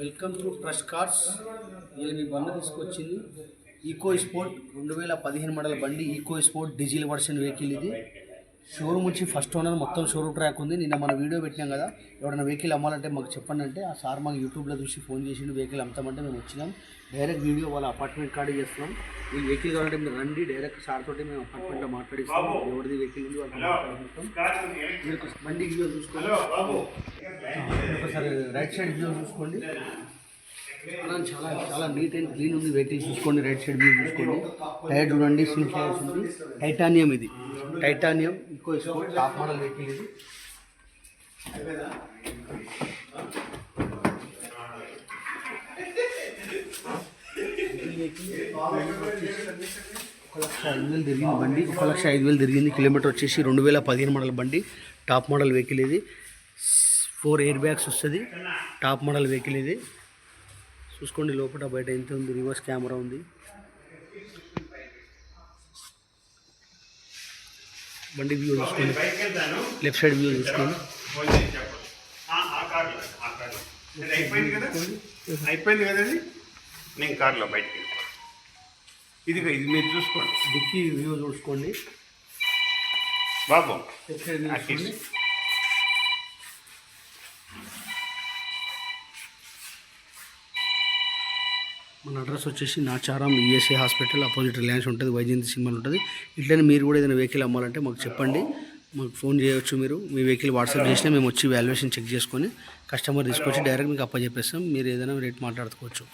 Welcome to trust cars. ఇది మీ బండి తీసుకొచ్చింది ఈకో స్పోర్ట్ 2015 మోడల్ బండి. EcoSport diesel version vehicle. ఇది షోరూమ్ వచ్చి ఫస్ట్ ఓనర్, మొత్తం షోరూమ్ ట్రాక్ ఉంది. నిన్న మన వీడియో పెట్టినాం కదా, ఎవరైనా వెహికల్ అమ్మాలంటే మాకు చెప్పండి అంటే ఆ సార్ మాకు యూట్యూబ్లో చూసి ఫోన్ చేసిండు, వెహికల్ అమ్ముతామంటే మేము వచ్చినాం. డైరెక్ట్ వీడియో వాళ్ళ అపార్ట్మెంట్ కార్డు చేస్తున్నాం. ఈ వెహికల్ కావాలంటే మీరు రండి, డైరెక్ట్ సార్ తోటి మేము అపార్ట్మెంట్లో మాట్లాడిస్తాం. ఎవరిది వెహికల్ ఉంది వాళ్ళకి మాట్లాడుకుంటాం. మీరు బండి వీడియో చూసుకోండి, ఒకసారి రైట్ సైడ్ వీడియో చూసుకోండి. చాలా చాలా నీట్ అండ్ క్లీన్ ఉంది వెహికల్. చూసుకోండి, రైట్ సైడ్ వ్యూ చూసుకోండి. టైర్ చూడండి, సీట్ టైర్స్ ఉంది. టైటానియం, ఇది titanium EcoSport top model vehicle. ఇది ₹1,05,000 తిరిగింది బండి. ₹1,05,000 తిరిగింది. కిలోమీటర్ వచ్చేసి 2015 మోడల్ బండి. Top model vehicle. ఇది 4 ఎయిర్ బ్యాగ్స్ వస్తుంది. Top model vehicle. ఇది చూసుకోండి, లోపల బయట ఎంత ఉంది. రివర్స్ కెమెరా ఉంది. బండి వ్యూ చూసుకోండి, లెఫ్ట్ సైడ్ వ్యూ చూసుకోండి. అయిపోయింది కదండి, నేను కార్లో బయటికి ఇది మీరు చూసుకోండి. డిక్కీ వ్యూ చూసుకోండి బాబు. లెఫ్ట్ సైడ్ వ్యూ చూసుకోండి. మన అడ్రస్ వచ్చేసి Nacharam ESI hospital opposite Reliance ఉంటుంది, వైజయంతి సింబల్ ఉంటుంది. ఇట్లనే మీరు కూడా ఏదైనా వెహికల్ అమ్మాలంటే మాకు చెప్పండి, మాకు ఫోన్ చేయవచ్చు. మీరు మీ వెహికల్ వాట్సాప్ చేసినా మేము వచ్చి వాల్యుయేషన్ చెక్ చేసుకొని కస్టమర్ తీసుకొచ్చి డైరెక్ట్ మీకు అప్పచెప్పేస్తాం. మీరు ఏదైనా రేట్ మాట్లాడుకోవచ్చు.